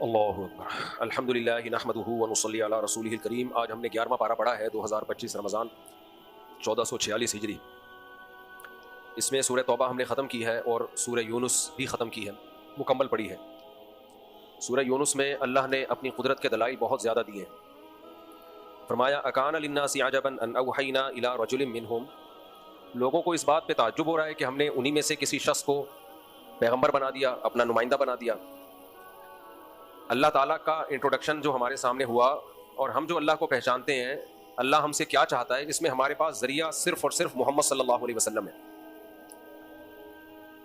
اللہ اکبر الحمدللہ نحمدہ ونصلی علی رسولہ الکریم۔ آج ہم نے 11واں پارہ پڑھا ہے 2025 رمضان 1446 ہجری۔ اس میں سورہ توبہ ہم نے ختم کی ہے اور سورہ یونس بھی ختم کی ہے، مکمل پڑھی ہے۔ سورہ یونس میں اللہ نے اپنی قدرت کے دلائل بہت زیادہ دیے ہیں۔ فرمایا اکان للناس عجبا ان اوحینا الی رجل منہم، لوگوں کو اس بات پہ تعجب ہو رہا ہے کہ ہم نے انہی میں سے کسی شخص کو پیغمبر بنا دیا، اپنا نمائندہ بنا دیا۔ اللہ تعالیٰ کا انٹروڈکشن جو ہمارے سامنے ہوا اور ہم جو اللہ کو پہچانتے ہیں، اللہ ہم سے کیا چاہتا ہے، اس میں ہمارے پاس ذریعہ صرف اور صرف محمد صلی اللہ علیہ وسلم ہے۔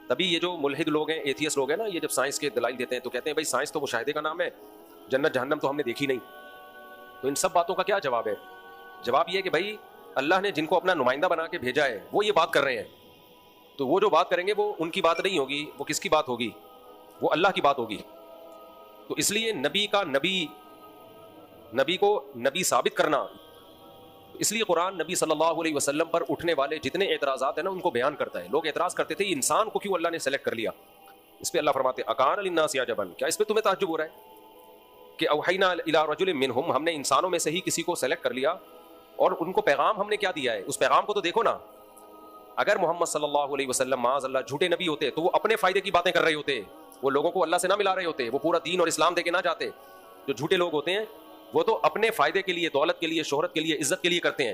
تبھی یہ جو ملحد لوگ ہیں، ایتھیس لوگ ہیں نا، یہ جب سائنس کے دلائل دیتے ہیں تو کہتے ہیں بھائی سائنس تو مشاہدے کا نام ہے، جنت جہنم تو ہم نے دیکھی نہیں۔ تو ان سب باتوں کا کیا جواب ہے؟ جواب یہ ہے کہ بھائی اللہ نے جن کو اپنا نمائندہ بنا کے بھیجا ہے وہ یہ بات کر رہے ہیں، تو وہ جو بات کریں گے وہ ان کی بات نہیں ہوگی، وہ کس کی بات ہوگی؟ وہ اللہ کی بات ہوگی۔ تو اس لیے نبی کو نبی ثابت کرنا، اس لیے قرآن نبی صلی اللہ علیہ وسلم پر اٹھنے والے جتنے اعتراضات ہیں نا ان کو بیان کرتا ہے۔ لوگ اعتراض کرتے تھے انسان کو کیوں اللہ نے سلیکٹ کر لیا؟ اس پہ اللہ فرماتے ہیں اکان للناس عجبا، کیا اس پہ تمہیں تعجب ہو رہا ہے کہ اوحینا الی رجل منہم، ہم نے انسانوں میں سے ہی کسی کو سلیکٹ کر لیا اور ان کو پیغام ہم نے کیا دیا ہے؟ اس پیغام کو تو دیکھو نا۔ اگر محمد صلی اللہ علیہ وسلم معاذ اللہ جھوٹے نبی ہوتے تو وہ اپنے فائدے کی باتیں کر رہے ہوتے، وہ لوگوں کو اللہ سے نہ ملا رہے ہوتے، وہ پورا دین اور اسلام دے کے نہ جاتے۔ جو جھوٹے لوگ ہوتے ہیں وہ تو اپنے فائدے کے لیے، دولت کے لیے، شہرت کے لیے، عزت کے لیے کرتے ہیں۔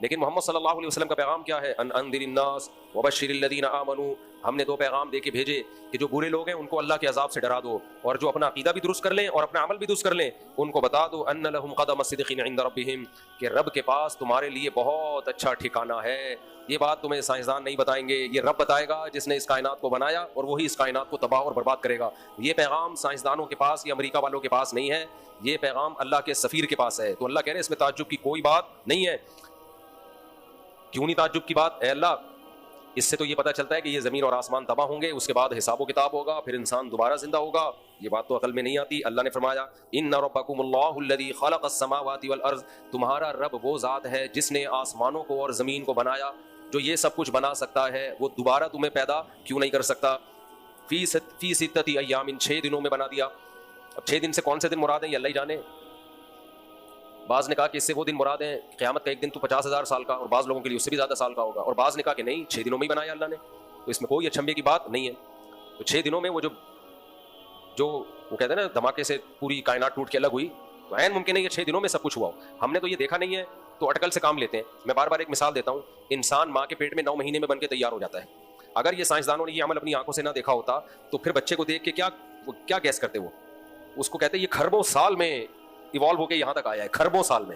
لیکن محمد صلی اللہ علیہ وسلم کا پیغام کیا ہے؟ ان انذر الناس وبشر الذین آمنوا، ہم نے دو پیغام دے کے بھیجے کہ جو برے لوگ ہیں ان کو اللہ کے عذاب سے ڈرا دو، اور جو اپنا عقیدہ بھی درست کر لیں اور اپنا عمل بھی درست کر لیں ان کو بتا دو ان لہم قدم صدق عند ربہم، کہ رب کے پاس تمہارے لیے بہت اچھا ٹھکانہ ہے۔ یہ بات تمہیں سائنسدان نہیں بتائیں گے، یہ رب بتائے گا جس نے اس کائنات کو بنایا، اور وہی اس کائنات کو تباہ اور برباد کرے گا۔ یہ پیغام سائنسدانوں کے پاس یا امریکہ والوں کے پاس نہیں ہے، یہ پیغام اللہ کے سفیر کے پاس ہے۔ تو اللہ کہہ رہے ہیں اس میں تعجب کی کوئی بات نہیں ہے۔ کیوں نہیں تعجب کی بات؟ اے اللہ، اس سے تو یہ پتہ چلتا ہے کہ یہ زمین اور آسمان تباہ ہوں گے، اس کے بعد حساب و کتاب ہوگا، پھر انسان دوبارہ زندہ ہوگا۔ یہ بات تو عقل میں نہیں آتی۔ اللہ نے فرمایا ان ربکم اللہ الذی خلق السماوات والارض، تمہارا رب وہ ذات ہے جس نے آسمانوں کو اور زمین کو بنایا، جو یہ سب کچھ بنا سکتا ہے وہ دوبارہ تمہیں پیدا کیوں نہیں کر سکتا؟ فی ستۃ ایام، 6 دنوں میں بنا دیا۔ اب 6 دن سے کون سے دن مراد ہیں یہ اللہ ہی جانے۔ بعض نے کہا کہ اس سے وہ دن مراد ہیں قیامت کا ایک دن تو 50,000 سال کا، اور بعض لوگوں کے لیے اس سے بھی زیادہ سال کا ہوگا، اور بعض نے کہا کہ نہیں 6 دنوں میں ہی بنایا اللہ نے، تو اس میں کوئی اچھمبے کی بات نہیں ہے۔ تو 6 دنوں میں وہ جو وہ کہتے ہیں نا دھماکے سے پوری کائنات ٹوٹ کے الگ ہوئی، تو عین ممکن ہے کہ 6 دنوں میں سب کچھ ہوا ہو۔ ہم نے تو یہ دیکھا نہیں ہے تو اٹکل سے کام لیتے ہیں۔ میں بار بار ایک مثال دیتا ہوں، انسان ماں کے پیٹ میں 9 مہینے میں بن کے تیار ہو جاتا ہے۔ اگر یہ سائنسدانوں نے یہ عمل اپنی آنکھوں سے نہ دیکھا ہوتا تو پھر بچے کو دیکھ کے کیا گیس کرتے؟ وہ اس کو کہتے ہیں یہ خربوں سال میں ایوالو ہو کے یہاں تک آیا ہے، خربوں سال میں۔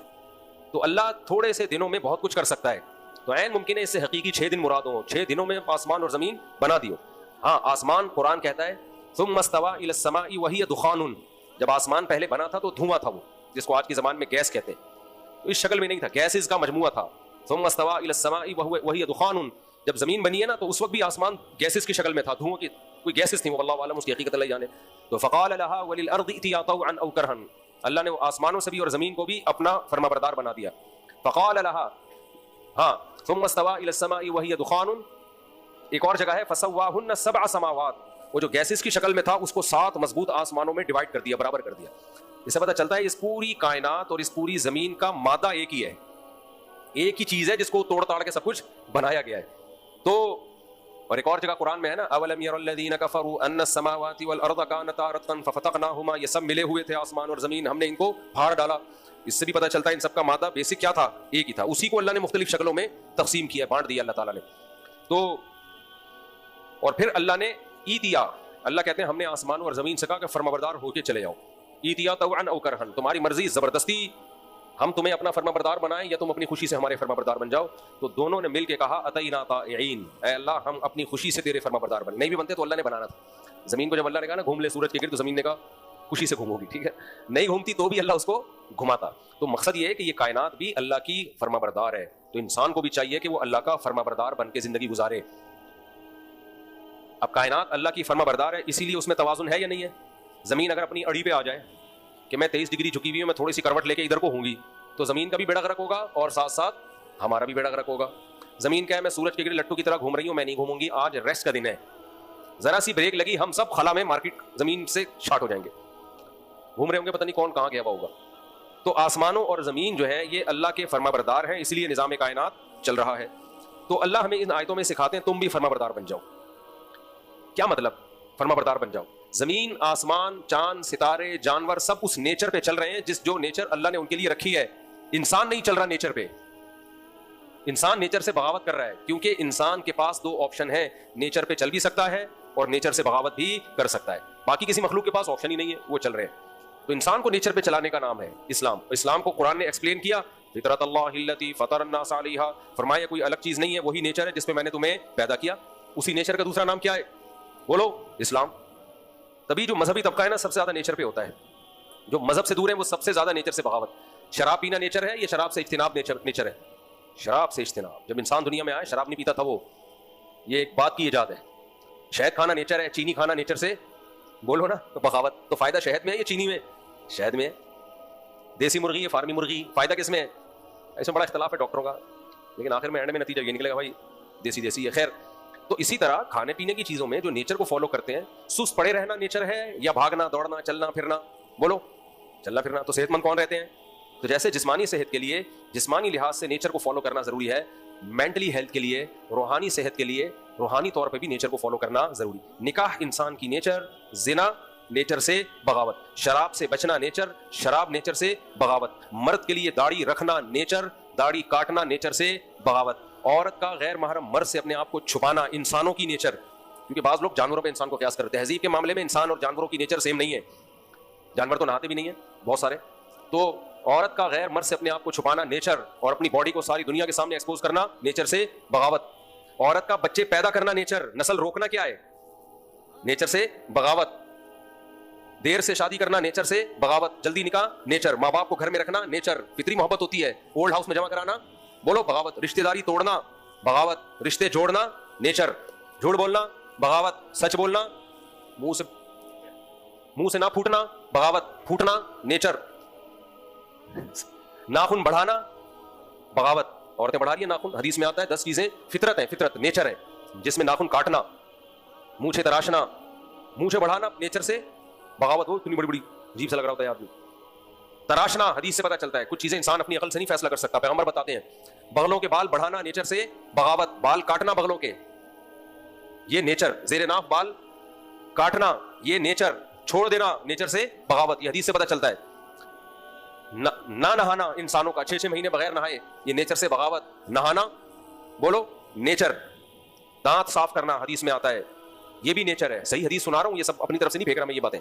تو اللہ تھوڑے سے دنوں میں بہت کچھ کر سکتا ہے، تو عین ممکن ہے اس سے حقیقی 6 دن مراد ہوں، 6 دنوں میں آسمان اور زمین بنا دیو۔ ہاں آسمان، قرآن کہتا ہے ثم استوى الى السماء وهي دخان، جب آسمان پہلے بنا تھا تو دھواں تھا، وہ جس کو آج کی زبان میں گیس کہتے ہیں، تو اس شکل میں نہیں تھا، گیسز کا مجموعہ تھا۔ ثم استوى الى السماء وهي دخان، جب زمین بنی ہے نا تو اس وقت بھی آسمان گیسز کی شکل میں تھا، دھواں کی کوئی گیسز تھی، واللہ اعلم اس کی حقیقت اللہ جانے۔ تو فقال لها وللارض ائتيا طوعا او كرها، اللہ نے آسمانوں سے بھی اور زمین کو بھی اپنا فرمانبردار بنا دیا۔ فقال لها، ہاں ثم استوى الى السماء وهي دخان، ایک اور جگہ ہے فسواهن 7 سماوات، وہ جو گیسز کی شکل میں تھا اس کو 7 مضبوط آسمانوں میں ڈیوائڈ کر دیا، برابر کر دیا۔ اس سے پتہ چلتا ہے اس پوری کائنات اور اس پوری زمین کا مادہ ایک ہی ہے، ایک ہی چیز ہے جس کو توڑ تاڑ کے سب کچھ بنایا گیا ہے۔ تو اور ایک اور جگہ قرآن میں ہے نا اولم ير الذين كفروا ان السماوات والارض كانتا رتقا ففتقناهما، یہ سب ملے ہوئے تھے آسمان اور زمین، ہم نے ان کو پھاڑ ڈالا۔ اس سے بھی پتہ چلتا ہے ان سب کا مادہ بیسک کیا تھا؟ ایک ہی تھا، اسی کو اللہ نے مختلف شکلوں میں تقسیم کیا، بانٹ دیا اللہ تعالیٰ نے۔ تو اور پھر اللہ نے ایتیا، اللہ کہتے ہیں ہم نے آسمانوں اور زمین سے کہا کہ فرمانبردار ہو کے چلے جاؤ، ایتیا طوعا او کرہا، تمہاری مرضی، زبردستی ہم تمہیں اپنا فرمانبردار بنائیں یا تم اپنی خوشی سے ہمارے فرمانبردار بن جاؤ۔ تو دونوں نے مل کے کہا اتینا طائعین، اے اللہ ہم اپنی خوشی سے تیرے فرمانبردار بن، نہیں بھی بنتے تو اللہ نے بنانا تھا۔ زمین کو جب اللہ نے کہا نا گھوم لے سورج کے گرد، تو زمین نے کہا خوشی سے گھومو گی، ٹھیک ہے، نہیں گھومتی تو بھی اللہ اس کو گھماتا۔ تو مقصد یہ ہے کہ یہ کائنات بھی اللہ کی فرمانبردار ہے، تو انسان کو بھی چاہیے کہ وہ اللہ کا فرمانبردار بن کے زندگی گزارے۔ اب کائنات اللہ کی فرمانبردار ہے، اسی لیے اس میں توازن ہے یا نہیں ہے؟ زمین اگر اپنی اڑی پہ آ جائے کہ میں 23 ڈگری جھکی ہوئی ہوں، میں تھوڑی سی کروٹ لے کے ادھر کو ہوں گی، تو زمین کا بھی بیڑا غرق ہوگا اور ساتھ ساتھ ہمارا بھی بیڑا غرق ہوگا۔ زمین کیا ہے، میں سورج کے گرد لٹو کی طرح گھوم رہی ہوں، میں نہیں گھوموں گی، آج ریسٹ کا دن ہے، ذرا سی بریک لگی ہم سب خلا میں مارکیٹ زمین سے شارٹ ہو جائیں گے۔ گھوم رہے ہوں گے، پتہ نہیں کون کہاں گیا ہوا ہوگا. تو آسمانوں اور زمین جو ہے یہ اللہ کے فرما بردار ہیں، اس لیے نظام کائنات چل رہا ہے. تو اللہ ہمیں ان آیتوں میں سکھاتے ہیں تم بھی فرما بردار بن جاؤ. کیا مطلب فرما بردار بن جاؤ؟ زمین، آسمان، چاند، ستارے، جانور سب اس نیچر پہ چل رہے ہیں جو نیچر اللہ نے ان کے لیے رکھی ہے. انسان نہیں چل رہا نیچر پہ، انسان نیچر سے بغاوت کر رہا ہے، کیونکہ انسان کے پاس 2 آپشن ہیں، نیچر پہ چل بھی سکتا ہے اور نیچر سے بغاوت بھی کر سکتا ہے. باقی کسی مخلوق کے پاس آپشن ہی نہیں ہے، وہ چل رہے ہیں. تو انسان کو نیچر پہ چلانے کا نام ہے اسلام. اسلام کو قرآن نے ایکسپلین کیا، فطرت اللہ التی فطر الناس علیہا، فرمایا کوئی الگ چیز نہیں ہے، وہی نیچر ہے جس پہ میں نے تمہیں پیدا کیا. اسی نیچر کا دوسرا نام کیا ہے؟ بولو، اسلام. تبھی جو مذہبی طبقہ ہے نا سب سے زیادہ نیچر پہ ہوتا ہے. جو مذہب سے دور ہے وہ سب سے زیادہ نیچر سے بغاوت. شراب پینا نیچر ہے یا شراب سے اجتناب نیچر ہے؟ شراب سے اجتناب. جب انسان دنیا میں آیا شراب نہیں پیتا تھا وہ، یہ ایک بات کی ایجاد ہے. شہد کھانا نیچر ہے، چینی کھانا نیچر سے، بولو نا، تو بغاوت. تو فائدہ شہد میں ہے یا چینی میں؟ شہد میں ہے. دیسی مرغی یا فارمی مرغی، فائدہ کس میں ہے؟ اس میں بڑا اختلاف ہے ڈاکٹروں کا، لیکن آخر میں اینڈ میں نتیجہ یہ نکلے گا بھائی دیسی ہے. خیر، تو اسی طرح کھانے پینے کی چیزوں میں جو نیچر کو فالو کرتے ہیں، سست پڑے رہنا نیچر ہے یا بھاگنا دوڑنا چلنا پھرنا؟ بولو، چلنا پھرنا. تو صحت مند کون رہتے ہیں؟ تو جیسے جسمانی صحت کے لیے جسمانی لحاظ سے نیچر کو فالو کرنا ضروری ہے، مینٹلی ہیلتھ کے لیے، روحانی صحت کے لیے روحانی طور پہ بھی نیچر کو فالو کرنا ضروری. نکاح انسان کی نیچر، زنا نیچر سے بغاوت، شراب سے بچنا نیچر، شراب نیچر سے بغاوت. مرد کے لیے داڑھی رکھنا نیچر، داڑھی کاٹنا نیچر سے بغاوت. عورت کا غیر محرم مرد سے اپنے آپ کو چھپانا انسانوں کی نیچر، کیونکہ بعض لوگ جانوروں پہ انسان کو قیاس کرتے ہیں. تہذیب کے معاملے میں انسان اور جانوروں کی نیچر سیم نہیں ہے. جانور تو نہاتے بھی نہیں ہیں بہت سارے. تو عورت کا غیر مرد سے اپنے آپ کو چھپانا نیچر، اور اپنی باڈی کو ساری دنیا کے سامنے ایکسپوز کرنا نیچر سے بغاوت. عورت کا بچے پیدا کرنا نیچر، نسل روکنا کیا ہے؟ نیچر سے بغاوت. دیر سے شادی کرنا نیچر سے بغاوت. جلدی نکاح نیچر. ماں باپ کو گھر میں رکھنا نیچر، فطری محبت ہوتی ہے. اولڈ ہاؤس میں جمع کرانا، بولو بغاوت. رشتہ داری توڑنا بغاوت. رشتے جوڑنا نیچر. جھوٹ بولنا بغاوت. سچ بولنا، منہ سے نہ پھوٹنا بغاوت. پھوٹنا نیچر. ناخن بڑھانا بغاوت. عورتیں بڑھا رہی ہیں ناخن، حدیث میں آتا ہے 10 چیزیں فطرت ہیں، فطرت نیچر ہے، جس میں ناخن کاٹنا، مونچھیں تراشنا، مونچھیں بڑھانا نیچر سے بغاوت. وہ اتنی بڑی بڑی عجیب سے لگ رہا ہوتا ہے آدمی. تراشنا حدیث سے پتہ چلتا ہے کچھ چیزیں انسان اپنی عقل سے نہیں فیصلہ کر سکتا، پیغمبر بتاتے ہیں. بغلوں کے بال بڑھانا نیچر سے بغاوت. بال کاٹنا بغلوں کے، یہ نیچر. زیر ناف بال کاٹنا یہ نیچر. چھوڑ دینا نیچر سے بغاوت. یہ حدیث سے پتہ چلتا ہے. نہ نہانا انسانوں کا 6 مہینے بغیر نہائے، یہ نیچر سے بغاوت. نہانا، بولو نیچر. دانت صاف کرنا حدیث میں آتا ہے، یہ بھی نیچر ہے. صحیح حدیث سنا رہا ہوں، یہ سب اپنی طرف سے نہیں پھینک رہا میں یہ باتیں.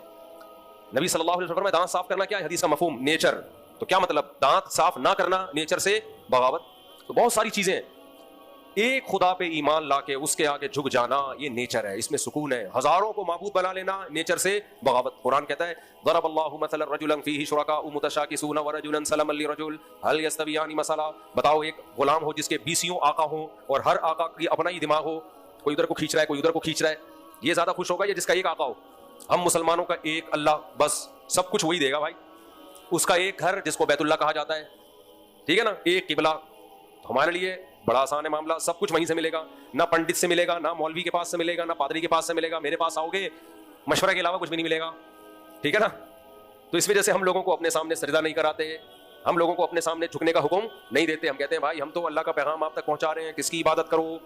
نبی صلی اللہ علیہ وسلم میں دانت صاف کرنا کیا ہے؟ حدیث کا مفہوم نیچر. تو کیا مطلب؟ دانت صاف نہ کرنا نیچر سے بغاوت. تو بہت ساری چیزیں ہیں. ایک خدا پہ ایمان لا کے اس کے آگے جھک جانا یہ نیچر ہے، اس میں سکون ہے. ہزاروں کو معبود بنا لینا نیچر سے بغاوت. قرآن کہتا ہے ضرب اللہ مثلا رجلا فیہ شرکاء متشاکسون ورجلا سلما لرجل هل یستویان مثلا. بتاؤ ایک غلام ہو جس کے 20 آقا ہوں اور ہر آقا کی اپنا ہی دماغ ہو، کوئی ادھر کو کھینچ رہا ہے کوئی ادھر کو کھینچ رہا ہے، یہ زیادہ خوش ہوگا یا جس کا ایک آقا ہو؟ ہم مسلمانوں کا ایک اللہ، بس سب کچھ وہی دے گا بھائی. اس کا ایک گھر جس کو بیت اللہ کہا جاتا ہے، ٹھیک ہے نا، ایک قبلہ. ہمارے لیے بڑا آسان ہے معاملہ، سب کچھ وہیں سے ملے گا. نہ پنڈت سے ملے گا، نہ مولوی کے پاس سے ملے گا، نہ پادری کے پاس سے ملے گا. میرے پاس آؤ گے مشورہ کے علاوہ کچھ بھی نہیں ملے گا، ٹھیک ہے نا. تو اس وجہ سے ہم لوگوں کو اپنے سامنے سجدہ نہیں کراتے، ہم لوگوں کو اپنے سامنے جھکنے کا حکم نہیں دیتے. ہم کہتے ہیں بھائی ہم تو اللہ کا پیغام آپ تک پہنچا رہے ہیں، کس کی عبادت کرو؟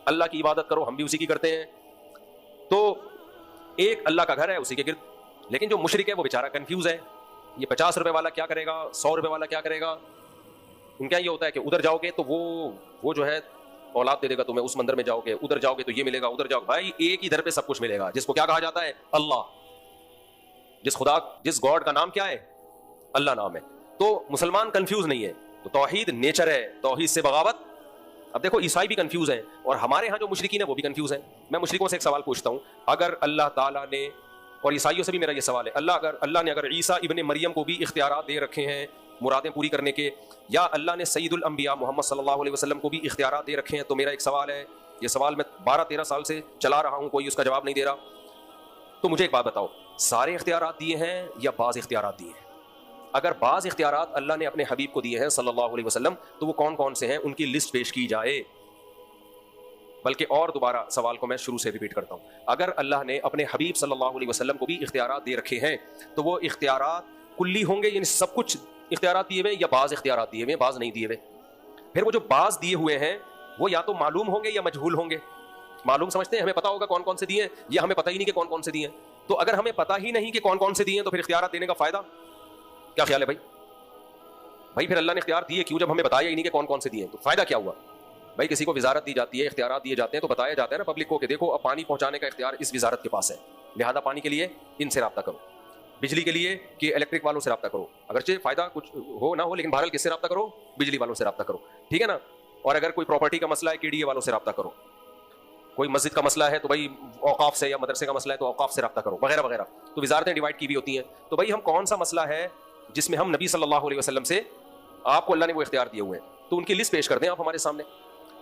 اللہ کی عبادت کرو. ہم بھی اسی کی کرتے ہیں. تو ایک اللہ کا گھر ہے، اسی کے گرد. لیکن جو مشرک ہے وہ بیچارہ کنفیوز ہے، یہ 50 روپے والا کیا کرے گا، 100 روپے والا کیا کرے گا. ان کا یہ ہوتا ہے کہ ادھر جاؤ گے تو وہ جو ہے اولاد دے دے گا تمہیں، اس مندر میں جاؤ گے، ادھر جاؤ گے تو یہ ملے گا، ادھر جاؤ. بھائی ایک ہی در پہ سب کچھ ملے گا، جس کو کیا کہا جاتا ہے؟ اللہ. جس گاڈ کا نام کیا ہے؟ اللہ نام ہے. تو مسلمان کنفیوز نہیں ہے. تو توحید نیچر ہے، توحید سے بغاوت. اب دیکھو عیسائی بھی کنفیوز ہیں، اور ہمارے ہاں جو مشرکین ہیں وہ بھی کنفیوز ہیں. میں مشرکوں سے ایک سوال پوچھتا ہوں، اگر اللہ تعالیٰ نے، اور عیسائیوں سے بھی میرا یہ سوال ہے، اللہ نے اگر عیسیٰ ابن مریم کو بھی اختیارات دے رکھے ہیں مرادیں پوری کرنے کے، یا اللہ نے سید الانبیاء محمد صلی اللہ علیہ وسلم کو بھی اختیارات دے رکھے ہیں، تو میرا ایک سوال ہے، یہ سوال میں 12-13 سال سے چلا رہا ہوں، کوئی اس کا جواب نہیں دے رہا. تو مجھے ایک بات بتاؤ، سارے اختیارات دیے ہیں یا بعض اختیارات دیے ہیں؟ اگر بعض اختیارات اللہ نے اپنے حبیب کو دیے ہیں صلی اللہ علیہ وسلم، تو وہ کون کون سے ہیں؟ ان کی لسٹ پیش کی جائے. بلکہ اور دوبارہ سوال کو میں شروع سے ریپیٹ کرتا ہوں، اگر اللہ نے اپنے حبیب صلی اللہ علیہ وسلم کو بھی اختیارات دے رکھے ہیں، تو وہ اختیارات کلی ہوں گے یعنی سب کچھ اختیارات دیے ہوئے یا بعض اختیارات دیے ہوئے بعض نہیں دیے ہوئے. پھر وہ جو بعض دیے ہوئے ہیں وہ یا تو معلوم ہوں گے یا مجہول ہوں گے. معلوم سمجھتے ہیں ہمیں پتا ہوگا کون کون سے دیے ہیں, یا ہمیں پتہ ہی نہیں کہ کون کون سے دیے ہیں. تو اگر ہمیں پتہ ہی نہیں کہ کون کون سے دیے ہیں تو پھر اختیارات دینے کا فائدہ کیا خیال ہے بھائی پھر اللہ نے اختیار دیے کیوں جب ہمیں بتایا ہی نہیں کہ کون کون سے دیے ہیں, تو فائدہ کیا ہوا بھائی؟ کسی کو وزارت دی جاتی ہے, اختیارات دیے جاتے ہیں تو بتایا جاتا ہے نا پبلک کو کہ دیکھو اب پانی پہنچانے کا اختیار اس وزارت کے پاس ہے, لہذا پانی کے لیے ان سے رابطہ کرو, بجلی کے لیے کہ الیکٹرک والوں سے رابطہ کرو, اگرچہ فائدہ کچھ ہو نہ ہو لیکن بہرحال کس سے رابطہ کرو؟ بجلی والوں سے رابطہ کرو, ٹھیک ہے نا. اور اگر کوئی پراپرٹی کا مسئلہ ہے KDA والوں سے رابطہ کرو, کوئی مسجد کا مسئلہ ہے تو بھائی اوقاف سے, یا مدرسے کا مسئلہ ہے تو اوقاف سے رابطہ کرو, وغیرہ وغیرہ. تو وزارتیں ڈیوائڈ کی بھی ہوتی ہیں. تو بھائی ہم کون سا مسئلہ ہے جس میں ہم نبی صلی اللہ علیہ وسلم سے, آپ کو اللہ نے وہ اختیار دیے ہوئے ہیں, تو ان کی لسٹ پیش کر دیں آپ ہمارے سامنے.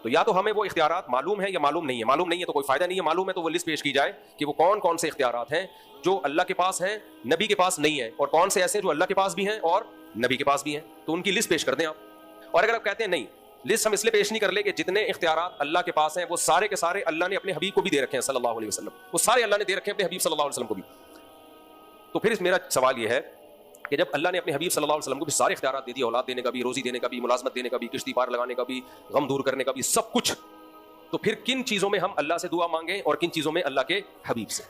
تو یا تو ہمیں وہ اختیارات معلوم ہے یا معلوم نہیں ہے. معلوم نہیں ہے تو کوئی فائدہ نہیں ہے, معلوم ہے تو وہ لسٹ پیش کی جائے کہ وہ کون کون سے اختیارات ہیں جو اللہ کے پاس ہیں نبی کے پاس نہیں ہے, اور کون سے ایسے جو اللہ کے پاس بھی ہیں اور نبی کے پاس بھی ہیں, تو ان کی لسٹ پیش کر دیں آپ. اور اگر آپ کہتے ہیں نہیں لسٹ ہم اس لیے پیش نہیں کر لے کہ جتنے اختیارات اللہ کے پاس ہیں وہ سارے کے سارے اللہ نے اپنے حبیب کو بھی دے رکھے ہیں صلی اللہ علیہ وسلم, وہ سارے اللہ نے دے رکھے ہیں اپنے حبیب صلی اللہ علیہ وسلم کو بھی. تو پھر میرا سوال یہ ہے کہ جب اللہ نے اپنے حبیب صلی اللہ علیہ وسلم کو بھی سارے اختیارات دے دیے, اولاد دینے کا بھی, روزی دینے کا بھی, ملازمت دینے کا بھی, کشتی پار لگانے کا بھی, غم دور کرنے کا بھی, سب کچھ, تو پھر کن چیزوں میں ہم اللہ سے دعا مانگیں اور کن چیزوں میں اللہ کے حبیب سے؟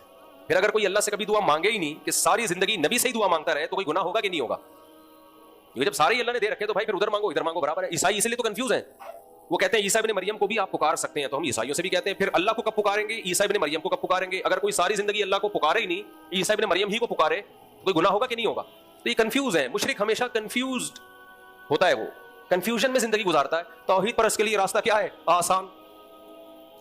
پھر اگر کوئی اللہ سے کبھی دعا مانگے ہی نہیں کہ ساری زندگی نبی سے ہی دعا مانگتا رہے تو کوئی گناہ ہوگا کہ نہیں ہوگا؟ کیونکہ جب سارے اللہ نے دے رکھے تو بھائی پھر ادھر مانگو ادھر مانگو برابر ہے. عیسائی اس لیے تو کنفیوز ہیں, وہ کہتے ہیں عیسیٰ ابن مریم کو بھی آپ پکار سکتے ہیں, تو ہم عیسائیوں سے بھی کہتے ہیں پھر اللہ کو کب پکاریں گے, عیسیٰ ابن مریم کو کب پکاریں گے؟ اگر کوئی ساری زندگی اللہ کو پکارے ہی نہیں, عیسیٰ ابن مریم ہی کو پکارے, تو کوئی گناہ ہوگا کہ نہیں ہوگا؟ تو یہ کنفیوز ہے. مشرک ہمیشہ کنفیوزڈ ہوتا ہے, وہ کنفیوژن میں زندگی گزارتا ہے. توحید پرست کے لیے راستہ کیا ہے؟ آسان.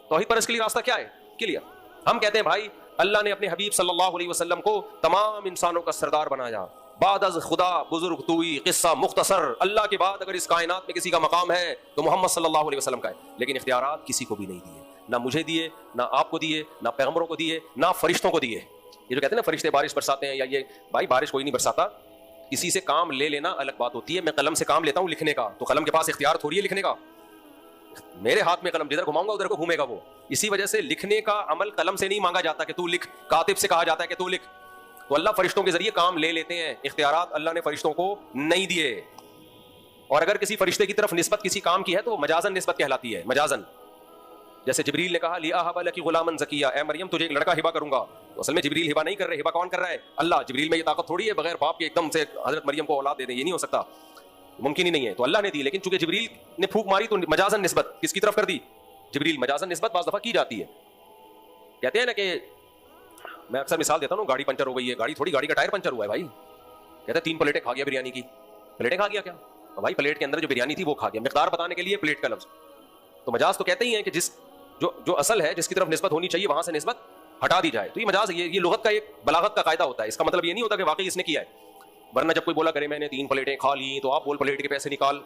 توحید پرست کے لیے راستہ کیا ہے؟ کلیئر. ہم کہتے ہیں بھائی اللہ نے اپنے حبیب صلی اللہ علیہ وسلم کو تمام انسانوں کا سردار بنایا, بعد از خدا بزرگ توئی, قصہ مختصر, اللہ کے بعد اگر اس کائنات میں کسی کا مقام ہے تو محمد صلی اللہ علیہ وسلم کا ہے. لیکن اختیارات کسی کو بھی نہیں دیے, نہ مجھے دیے, نہ آپ کو دیے, نہ پیغمبروں کو دیے, نہ فرشتوں کو دیے. یہ جو کہتے ہیں نا فرشتے بارش برساتے ہیں, یا یہ بھائی بارش کوئی نہیں برساتا, کسی سے کام لے لینا الگ بات ہوتی ہے. میں قلم سے کام لیتا ہوں لکھنے کا, تو قلم کے پاس اختیار تھوڑی ہے لکھنے کا, میرے ہاتھ میں قلم, جدھر گھماؤں گا ادھر کو گھومے گا وہ. اسی وجہ سے لکھنے کا عمل قلم سے نہیں مانگا جاتا کہ تو لکھ, کاتب سے کہا جاتا ہے کہ تو لکھ. تو اللہ فرشتوں کے ذریعے کام لے لیتے ہیں, اختیارات اللہ نے فرشتوں کو نہیں دیے. اور اگر کسی فرشتے کی طرف نسبت کسی کام کی ہے تو مجازن نسبت کہلاتی ہے, مجازن. جیسے جبریل نے کہا لِأَهَبَ لَكِ غُلَامًا زَكِيًّا, اے مریم تجھے ایک لڑکا ہبہ کروں گا. تو اصل میں جبریل ہبہ نہیں کر رہے, ہبہ کون کر رہا ہے؟ اللہ. جبریل میں یہ طاقت تھوڑی ہے بغیر باپ کے ایک دم سے حضرت مریم کو اولاد دے دیں, یہ نہیں ہو سکتا, ممکن ہی نہیں ہے. تو اللہ نے دی, لیکن چونکہ جبریل نے پھونک ماری تو مجازن نسبت کس کی طرف کر دی؟ جبریل. مجازن نسبت بعض دفعہ کی جاتی ہے. کہتے ہیں نا کہ میں اکثر مثال دیتا ہوں, گاڑی پنچر ہو گئی ہے, گاڑی تھوڑی, گاڑی کا ٹائر پنچر ہوا ہے بھائی. کہتے ہیں 3 پلیٹیں کھا گیا بریانی کی. پلیٹیں کھا گیا کیا بھائی؟ پلیٹ کے اندر جو بریانی تھی وہ کھا گیا. مقدار بتانے کے لیے پلیٹ کا لفظ. تو مجاز تو کہتے ہی ہیں کہ جس جو اصل ہے, جس کی طرف نسبت ہونی چاہیے وہاں سے نسبت ہٹا دی جائے. تو یہ مجاز, یہ لغت کا ایک بلاغت کا قاعدہ ہوتا ہے. اس کا مطلب یہ نہیں ہوتا کہ واقعی اس نے کیا ہے. ورنہ جب کوئی بولا کرے میں نے 3 پلیٹیں کھا لی, تو آپ بول پلیٹ کے پیسے نکال,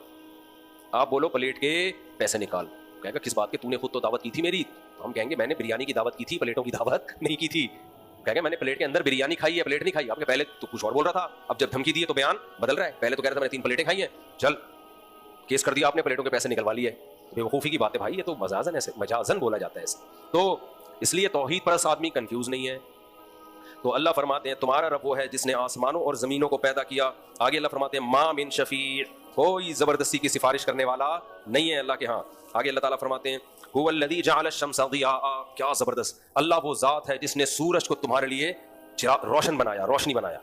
آپ بولو پلیٹ کے پیسے نکال. کہے گا کس بات کے, تو نے خود تو دعوت کی تھی میری. تو ہم کہیں گے میں نے بریانی کی دعوت کی تھی, پلیٹوں کی دعوت نہیں کی تھی. کہے گا میں نے پلیٹ کے اندر بریانی کھائی ہے, پلیٹ نہیں کھائی. آپ کے پہلے تو کچھ اور بول رہا تھا, اب جب دھمکی دی ہے تو بیان بدل رہا ہے. پہلے تو کہہ رہا تھا میں نے 3 پلیٹیں کھائی ہیں, چل کیس کر دیا آپ نے, پلیٹوں کے پیسے نکلوا لیے. بیوقوفی کی بات ہے بھائی, یہ تو مجازن ہے, مجازن بولا جاتا ہے اسے. تو اس لیے توحید پرست آدمی کنفیوز نہیں ہے. تو اللہ فرماتے ہیں تمہارا رب وہ ہے جس نے آسمانوں اور زمینوں کو پیدا کیا. آگے اللہ فرماتے ہیں ما من شفیع, کوئی زبردستی کی سفارش کرنے والا نہیں ہے اللہ کے ہاں. آگے اللہ تعالیٰ فرماتے ہیں هو الذی جعل الشمس ضیاء, کیا زبردست, اللہ وہ ذات ہے جس نے سورج کو تمہارے لیے روشن بنایا, روشنی بنایا.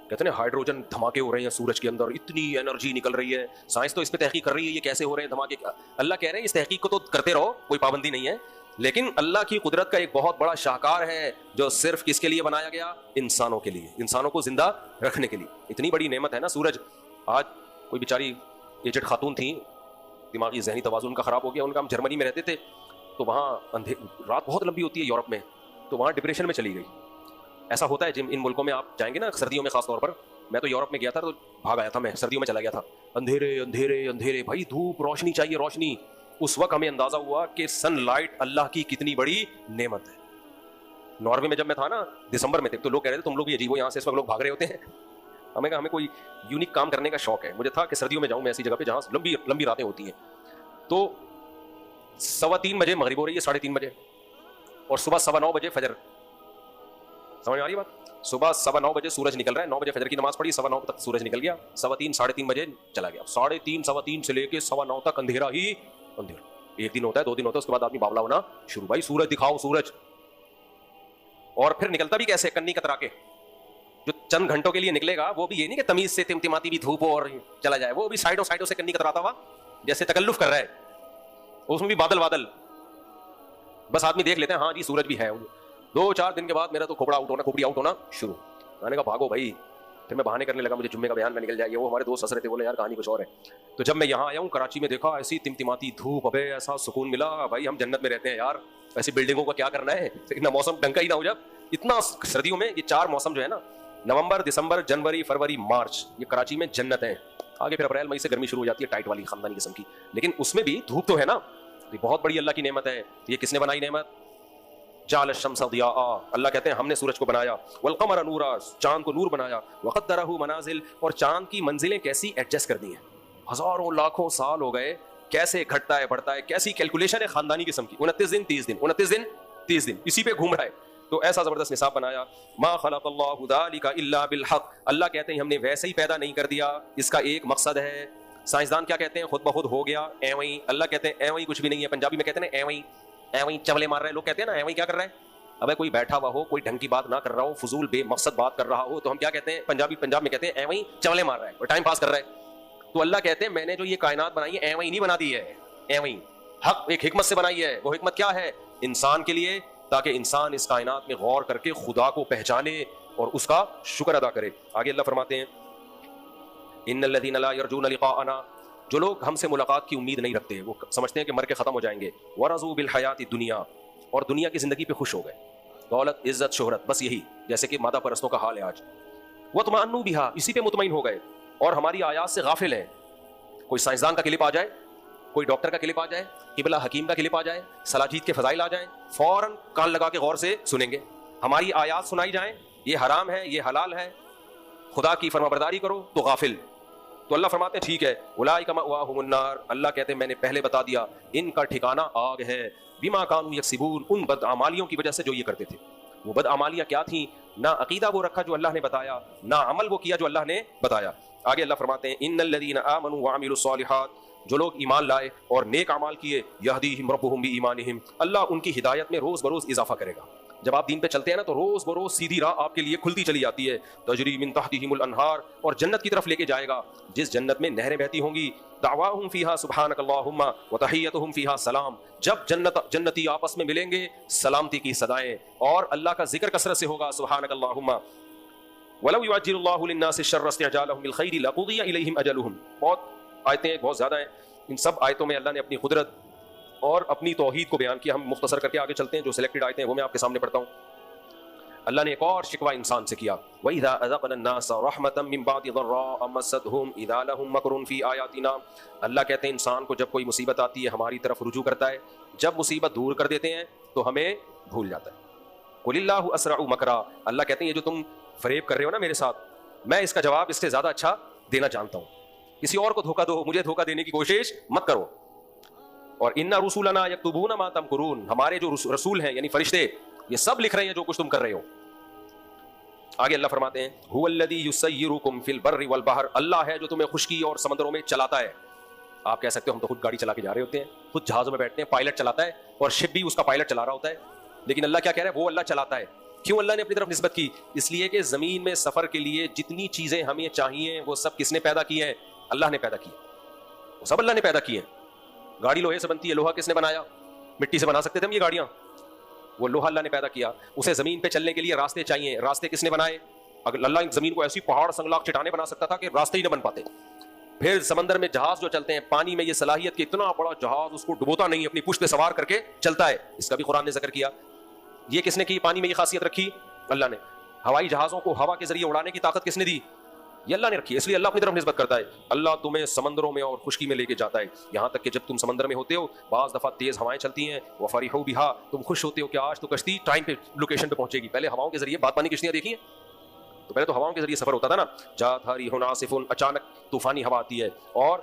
کہتے ہیں ہائیڈروجن دھماکے ہو رہے ہیں سورج کے اندر, اتنی انرجی نکل رہی ہے, سائنس تو اس پہ تحقیق کر رہی ہے یہ کیسے ہو رہے ہیں دھماکے. اللہ کہہ رہے ہیں اس تحقیق کو تو کرتے رہو, کوئی پابندی نہیں ہے, لیکن اللہ کی قدرت کا ایک بہت بڑا شاہکار ہے جو صرف کس کے لیے بنایا گیا؟ انسانوں کے لیے, انسانوں کو زندہ رکھنے کے لیے. اتنی بڑی نعمت ہے نا سورج. آج کوئی بیچاری ایجڈ خاتون تھیں, دماغی ذہنی توازن کا خراب ہو گیا ان کا. ہم جرمنی میں رہتے تھے, تو وہاں رات بہت لمبی ہوتی ہے یورپ میں, تو وہاں ڈپریشن میں چلی گئی. ایسا ہوتا ہے جن ان ملکوں میں آپ جائیں گے نا سردیوں میں خاص طور پر. میں تو یورپ میں گیا تھا تو بھاگ آیا تھا, میں سردیوں میں چلا گیا تھا. اندھیرے اندھیرے اندھیرے بھائی, دھوپ, روشنی چاہیے, روشنی. اس وقت ہمیں اندازہ ہوا کہ سن لائٹ اللہ کی کتنی بڑی نعمت ہے. ناروے میں جب میں تھا نا دسمبر میں تھے, تو لوگ کہہ رہے تھے تم لوگ بھی عجیب ہو, یہاں سے اس وقت لوگ بھاگ رہے ہوتے ہیں. ہمیں کہا ہمیں کوئی یونیک کام کرنے کا شوق ہے. مجھے تھا کہ سردیوں میں جاؤں میں ایسی جگہ پہ جہاں لمبی لمبی راتیں ہوتی ہیں. تو 3:15 بجے مغرب ہو رہی ہے, 3:30 بجے, اور صبح 9:15 بجے فجر. سمجھ آ رہی ہے بات؟ صبح 9:15 بجے سورج نکل رہا ہے, 9 بجے فجر کی نماز پڑھی, 9:15 تک سورج نکل گیا, 3:15 3:30 بجے چلا گیا, 3:30 3:15 سے لے کے 9:15 تک اندھیرا ہی اندھیرا. ایک دن ہوتا ہے, 2 دن ہوتا ہے, اس کے بعد آدمی باولا ہونا شروع, بھائی سورج دکھاؤ سورج. اور پھر نکلتا بھی کیسے, کنی کترا کے. جو چند گھنٹوں کے لیے نکلے گا وہ بھی یہ نہیں کہ تمیز سے تمتماتی بھی دھوپ اور چلا جائے, وہ بھی سائڈوں سے کنی کتراتا ہوا جیسے تکلف کر رہا ہے, اس میں بھی بادل, بس آدمی دیکھ لیتے ہیں ہاں جی سورج بھی ہے. 2-4 دن کے بعد میرا تو کھوپڑا آؤٹ ہونا شروع. میں نے کہا بھاگو بھائی, پھر میں بہانے کرنے لگا مجھے جمعے کا بیان میں نکل جائے. وہ ہمارے دوست ہنس رہے تھے, بولے یار کہانی کچھ اور ہے. تو جب میں یہاں آیا ہوں کراچی میں, دیکھا ایسی تمتماتی دھوپ, ابے ایسا سکون ملا, بھائی ہم جنت میں رہتے ہیں یار, ایسی بلڈنگوں کا کیا کرنا ہے, اتنا موسم ڈنکا ہی نہ ہو. جب اتنا سردیوں میں یہ 4 موسم جو ہے نا, نومبر دسمبر جنوری فروری مارچ, یہ کراچی میں جنت ہے. آگے پھر اپریل مئی سے گرمی شروع ہو جاتی ہے ٹائٹ والی خاندانی قسم کی, لیکن اس میں بھی دھوپ تو ہے نا. یہ بہت بڑی اللہ کی نعمت ہے. یہ کس نے بنائی نعمت؟ جعل الشمس ضیاء, اللہ کہتے ہیں ہم نے سورج کو بنایا, والقمر نورا, چاند کو نور بنایا, وقدرہ منازل, اور چاند کی منزلیں کیسی ایڈجسٹ کر دی ہیں. ہزاروں لاکھوں سال ہو گئے, کیسے گھٹتا ہے بڑھتا ہے, کیسی کیلکولیشن ہے خاندانی قسم کی. 29 دن 30 دن اسی پہ گھوم رہا ہے. تو ایسا زبردست نصاب بنایا. ما خلق اللہ ذلک الا بالحق, اللہ کہتے ہیں ہم نے ویسے ہی پیدا نہیں کر دیا, اس کا ایک مقصد ہے. سائنسدان کیا کہتے ہیں, خود بخود ہو گیا ایویں. اللہ کہتے ہیں ایویں کچھ بھی نہیں ہے. پنجابی میں کہتے ہیں ایویں چولے مار رہے ہیں, لوگ کہتے ہیں نا ایویں کیا کر رہا ہے. ابے کوئی بیٹھا ہوا ہو, کوئی ڈھنگ کی بات نہ کر رہا ہو, فضول بے مقصد بات کر رہا ہو, تو ہم کیا کہتے ہیں, پنجاب میں کہتے ہیں ایویں چولے مار رہا ہے اور ٹائم پاس کر رہا ہے. تو اللہ کہتے ہیں میں نے جو یہ کائنات بنائی ہے ایویں نہیں بنا دی ہے, ایویں حق ایک حکمت سے بنائی ہے. وہ حکمت کیا ہے؟ انسان کے لیے, تاکہ انسان اس کائنات میں غور کر کے خدا کو پہچانے اور اس کا شکر ادا کرے. آگے اللہ فرماتے ہیں ان الذین لا یرجون لقاءنا, جو لوگ ہم سے ملاقات کی امید نہیں رکھتے, وہ سمجھتے ہیں کہ مر کے ختم ہو جائیں گے. ورضوا بالحیات الدنیا, اور دنیا کی زندگی پہ خوش ہو گئے, دولت عزت شہرت, بس یہی, جیسے کہ مادہ پرستوں کا حال ہے آج. واطمأنوا بها, اسی پہ مطمئن ہو گئے, اور ہماری آیات سے غافل ہیں. کوئی سائنسدان کا کلپ آ جائے, کوئی ڈاکٹر کا کلپ آ جائے, قبلہ حکیم کا کلپ آ جائے, سلاجید کے فضائل آ جائیں, فوراً کان لگا کے غور سے سنیں گے. ہماری آیات سنائی جائیں, یہ حرام ہے یہ حلال ہے, خدا کی فرمانبرداری کرو, تو غافل. تو اللہ فرماتے ہیں ٹھیک ہے, اولئک مأواہم النار, اللہ کہتے ہیں میں نے پہلے بتا دیا ان کا ٹھکانہ آگ ہے. بما کانوا یکسبون, ان بدعمالیوں کی وجہ سے جو یہ کرتے تھے. وہ بدعمالیاں کیا تھیں؟ نہ عقیدہ وہ رکھا جو اللہ نے بتایا, نہ عمل وہ کیا جو اللہ نے بتایا. آگے اللہ فرماتے ہیں ان الذین آمنوا وعملوا الصالحات, جو لوگ ایمان لائے اور نیک اعمال کیے, یہدیہم ربہم بایمانہم, اللہ ان کی ہدایت میں روز بروز اضافہ کرے گا. جب آپ دین پہ چلتے ہیں نا تو روز بروز سیدھی راہ آپ کے لیے کھلتی چلی جاتی ہے. تجری من تحتہم الانہار, اور جنت کی طرف لے کے جائے گا, جس جنت میں نہریں بہتی ہوں گی. دعواہم فیہا سبحانک اللہم وتحیتہم فیہا سلام, جب جنتی آپس میں ملیں گے سلامتی کی صدائیں, اور اللہ کا ذکر کثرت سے ہوگا, سبحانک اللہم. ولو یعجل اللہ للناس الشر استعجالہم بالخیر لقضی الیہم اجلہم. بہت آیتیں بہت زیادہ ہیں, ان سب آیتوں میں اللہ نے اپنی قدرت اور اپنی توحید کو بیان کیا. ہم مختصر کر کے آگے چلتے ہیں, جو سلیکٹڈ آیتیں ہیں وہ میں آپ کے سامنے پڑھتا ہوں. اللہ نے ایک اور شکوہ انسان سے کیا, وَإِذَا أَذَقْنَا النَّاسَ رَحْمَةً مِّن بَعْدِ ضَرَّاءٍ مَّسَّتْهُمْ إِذَا لَهُم مَّكْرٌ فِي آيَاتِنَا. اللہ کہتے ہیں انسان کو جب کوئی مصیبت آتی ہے ہماری طرف رجوع کرتا ہے, جب مصیبت دور کر دیتے ہیں تو ہمیں بھول جاتا ہے. قُلِ اللَّهُ أَسْرَعُ مَكْرًا, اللہ کہتے ہیں یہ جو تم فریب کر رہے ہو نا میرے ساتھ, میں اس کا جواب اس سے زیادہ اچھا دینا جانتا ہوں. کسی اور کو دھوکہ دو, مجھے دھوکہ دینے کی کوشش مت کرو. اور اِنَّ رُسُولَنَا يَكْتُبُونَ مَا تَمْكُرُونَ, ہمارے جو رسول ہیں یعنی فرشتے, یہ سب لکھ رہے ہیں جو کچھ تم کر رہے ہو. آگے اللہ فرماتے ہیں هُوَ الَّذِي يُسَيِّرُكُمْ فِي الْبَرِّ وَالْبَحْرِ, اللہ ہے جو تمہیں خشکی اور سمندروں میں چلاتا ہے. آپ کہہ سکتے ہو ہم تو خود گاڑی چلا کے جا رہے ہوتے ہیں, خود جہازوں میں بیٹھتے ہیں, پائلٹ چلاتا ہے, اور شپ بھی اس کا پائلٹ چلا رہا ہوتا ہے. لیکن اللہ کیا کہہ رہا ہے, وہ اللہ چلاتا ہے. کیوں اللہ نے اپنی طرف نسبت کی؟ اس لیے کہ زمین میں سفر کے لیے جتنی چیزیں ہمیں چاہیے وہ سب کس نے پیدا کی ہیں؟ اللہ نے پیدا کی, وہ سب اللہ نے پیدا کی ہیں. گاڑی لوہے سے بنتی ہے, لوہا کس نے بنایا؟ مٹی سے بنا سکتے تھے ہم یہ گاڑیاں, وہ لوہا اللہ نے پیدا کیا. اسے زمین پہ چلنے کے لیے راستے چاہیے, راستے کس نے بنائے؟ اگر اللہ زمین کو ایسی پہاڑ سنگلاخ چٹانیں بنا سکتا تھا کہ راستے ہی نہ بن پاتے. پھر سمندر میں جہاز جو چلتے ہیں, پانی میں یہ صلاحیت کہ اتنا بڑا جہاز اس کو ڈبوتا نہیں, اپنی پشت پہ سوار کر کے چلتا ہے, اس کا بھی قرآن نے ذکر کیا. یہ کس نے کی؟ پانی میں یہ خاصیت رکھی اللہ نے. ہوائی جہازوں کو ہوا کے ذریعے اڑانے کی طاقت کس نے دی؟ یہ اللہ نے رکھی. اس لیے اللہ اپنی طرف نسبت کرتا ہے. اللہ تمہیں سمندروں میں اور خشکی میں لے کے جاتا ہے, یہاں تک کہ جب تم سمندر میں ہوتے ہو بعض دفعہ تیز ہوائیں چلتی ہیں, وفرحوا بہا, تم خوش ہوتے ہو کہ آج تو کشتی ٹائم پہ لوکیشن پہ پہنچے گی. پہلے ہواؤں کے ذریعے باد پانی کشتیاں دیکھی ہیں, تو پہلے تو ہواؤں کے ذریعے سفر ہوتا تھا نا, جات ہاری عاصف, اچانک طوفانی ہوا آتی ہے اور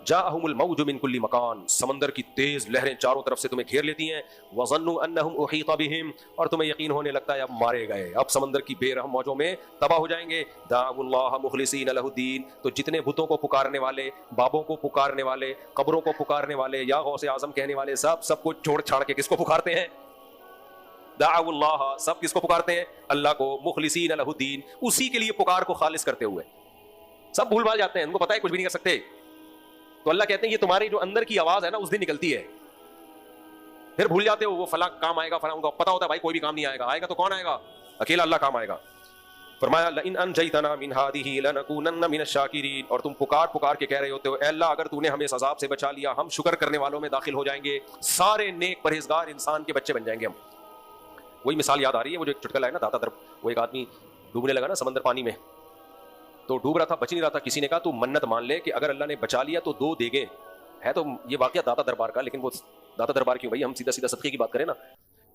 جاءہم الموج من کل مکان، سمندر کی تیز لہریں چاروں طرف سے تمہیں گھیر لیتی ہیں، وظنوا انہم احیط بہم، اور تمہیں یقین ہونے لگتا ہے اب مارے گئے، اب سمندر کی بے رحم موجوں میں تباہ ہو جائیں گے۔ دعوا اللہ مخلصین لہ الدین، تو جتنے بتوں کو پکارنے والے، بابوں کو پکارنے والے، قبروں کو پکارنے والے، یا غوث اعظم کہنے والے، سب کو چھوڑ چھاڑ کے کس کو پکارتے ہیں؟ دعوا اللہ، سب کس کو پکارتے ہیں؟ اللہ کو، مخلصین لہ الدین، اسی کے لیے پکار کو خالص کرتے ہوئے۔ سب بھول بھال جاتے ہیں، ان کو پتہ ہے کچھ بھی نہیں کر سکتے، تو اللہ کہتے ہیں یہ تمہاری جو اندر کی آواز ہے نا اس دن نکلتی ہے، پھر بھول جاتے ہو وہ فلاں کام آئے گا، فلاں، ان کو پتہ ہوتا ہے بھائی کوئی بھی کام نہیں آئے گا، آئے گا تو کون آئے گا؟ اکیلا اللہ کام آئے گا۔ فرمایا لئن انجیتنا من هذه لنکونن من الشاکرین، اور تم پکار کے کہہ رہے ہوتے ہو اے اللہ اگر تو نے ہمیں اس عذاب سے بچا لیا ہم شکر کرنے والوں میں داخل ہو جائیں گے، سارے نیک پرہیزگار انسان کے بچے بن جائیں گے ہم۔ وہی مثال یاد آ رہی ہے، وہ جو ایک چٹکلا ہے نا داتا درب، وہ ایک آدمی ڈوبنے لگا نا سمندر پانی میں، تو ڈوب رہا تھا، بچ نہیں رہا تھا، کسی نے کہا تو منت مان لے کہ اگر اللہ نے بچا لیا تو 2 دیگیں، ہے تو یہ واقعہ داتا دربار کا، لیکن وہ داتا دربار کیوں بھائی، ہم سیدھا صدقے کی بات کریں نا،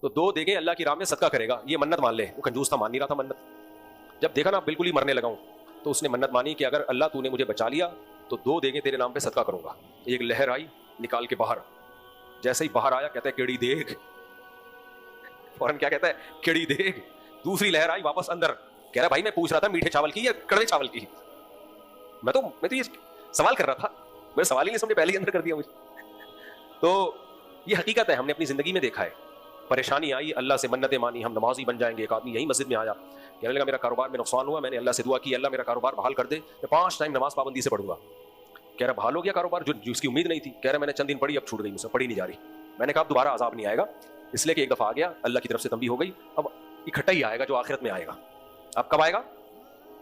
تو 2 دیگیں اللہ کی راہ میں صدقہ کرے گا، یہ منت مان لے۔ وہ کنجوس تھا، مان نہیں رہا تھا منت، جب دیکھا نا بالکل ہی مرنے لگا ہوں تو اس نے منت مانی کہ اگر اللہ تو نے مجھے بچا لیا تو 2 دیگیں تیرے نام پہ صدقہ کروں گا۔ ایک لہر آئی نکال کے باہر، جیسے ہی باہر آیا کہتا ہے کیڑی دیگ، فوراً کیا کہتا ہے کیڑی دیگ۔ دوسری لہر آئی واپس اندر، کہہ رہا بھائی میں پوچھ رہا تھا میٹھے چاول کی یا کڑوے چاول کی، میں تو یہ سوال کر رہا تھا، میں سوال ہی نہیں سمجھے پہلے ہی اندر کر دیا مجھے۔ تو یہ حقیقت ہے، ہم نے اپنی زندگی میں دیکھا ہے، پریشانی آئی اللہ سے منتیں مانی ہم نمازی بن جائیں گے۔ ایک آدمی یہی مسجد میں آیا، کہنے لگا میرا کاروبار میں نقصان ہوا، میں نے اللہ سے دعا کی اللہ میرا کاروبار بحال کر دے، میں 5 ٹائم نماز پابندی سے پڑھوں گا۔ کہہ رہا بحال ہو گیا کاروبار، جو اس کی امید نہیں تھی، کہہ رہا میں نے چند دن پڑھی اب چھوٹ گئی، مجھ سے پڑھی نہیں جا رہی۔ میں نے کہا اب دوبارہ عذاب نہیں آئے گا، اس لیے کہ ایک دفعہ آ گیا، اللہ کی طرف سے تنبیہ ہو گئی، اب اکٹھا ہی آئے گا جو آخرت میں آئے گا۔ اب کب آئے گا؟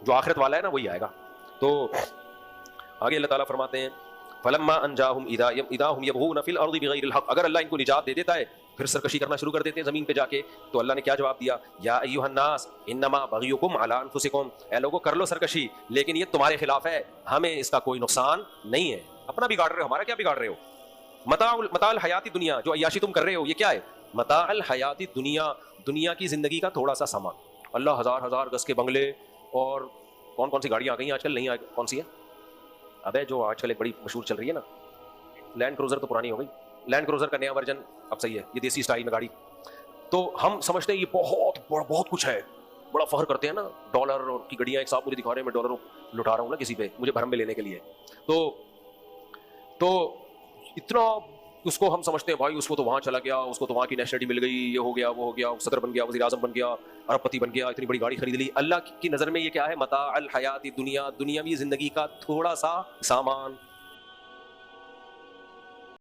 جو آخرت والا ہے نا وہی آئے گا۔ تو آگے اللہ تعالیٰ فرماتے ہیں فلما انجاہم اذا ہم یبغون فی الارض بغیر الحق، اگر اللہ ان کو نجات دے دیتا ہے پھر سرکشی کرنا شروع کر دیتے ہیں زمین پہ جا کے، تو اللہ نے کیا جواب دیا؟ یا ایھا الناس انما بغیکم علی انفسکم، اے لوگوں کر لو سرکشی لیکن یہ تمہارے خلاف ہے، ہمیں اس کا کوئی نقصان نہیں ہے، اپنا بگاڑ رہے ہو، ہمارا کیا بگاڑ رہے ہو؟ متاع الحیات دنیا، جو عیاشی تم کر رہے ہو یہ کیا ہے؟ متاع الحیات دنیا، دنیا کی زندگی کا تھوڑا سا سامان۔ اللہ ہزار گز کے بنگلے اور کون سی گاڑیاں آ گئی ہیں آج کل، نہیں کون سی ہے ابے جو آج کل ایک بڑی مشہور چل رہی ہے نا، لینڈ کروزر تو پرانی ہو گئی، لینڈ کروزر کا نیا ورژن اب صحیح ہے، یہ دیسی اسٹائل میں گاڑی۔ تو ہم سمجھتے ہیں یہ بہت کچھ ہے، بڑا فخر کرتے ہیں نا، ڈالر کی گڑیاں ایک صاحب مجھے دکھا رہے ہیں، میں ڈالر لٹا رہا ہوں نا کسی پہ مجھے بھرم میں لینے کے لیے، تو اتنا اس کو ہم سمجھتے ہیں بھائی اس کو تو وہاں چلا گیا، اس کو تو وہاں کی نیشنلٹی مل گئی، یہ ہو گیا وہ ہو گیا، صدر بن گیا، وزیر اعظم بن گیا، ارب پتی بن گیا، اتنی بڑی گاڑی خرید لی۔ اللہ کی نظر میں یہ کیا ہے؟ متاع الحیات دنیا، دنیاوی زندگی کا تھوڑا سا سامان۔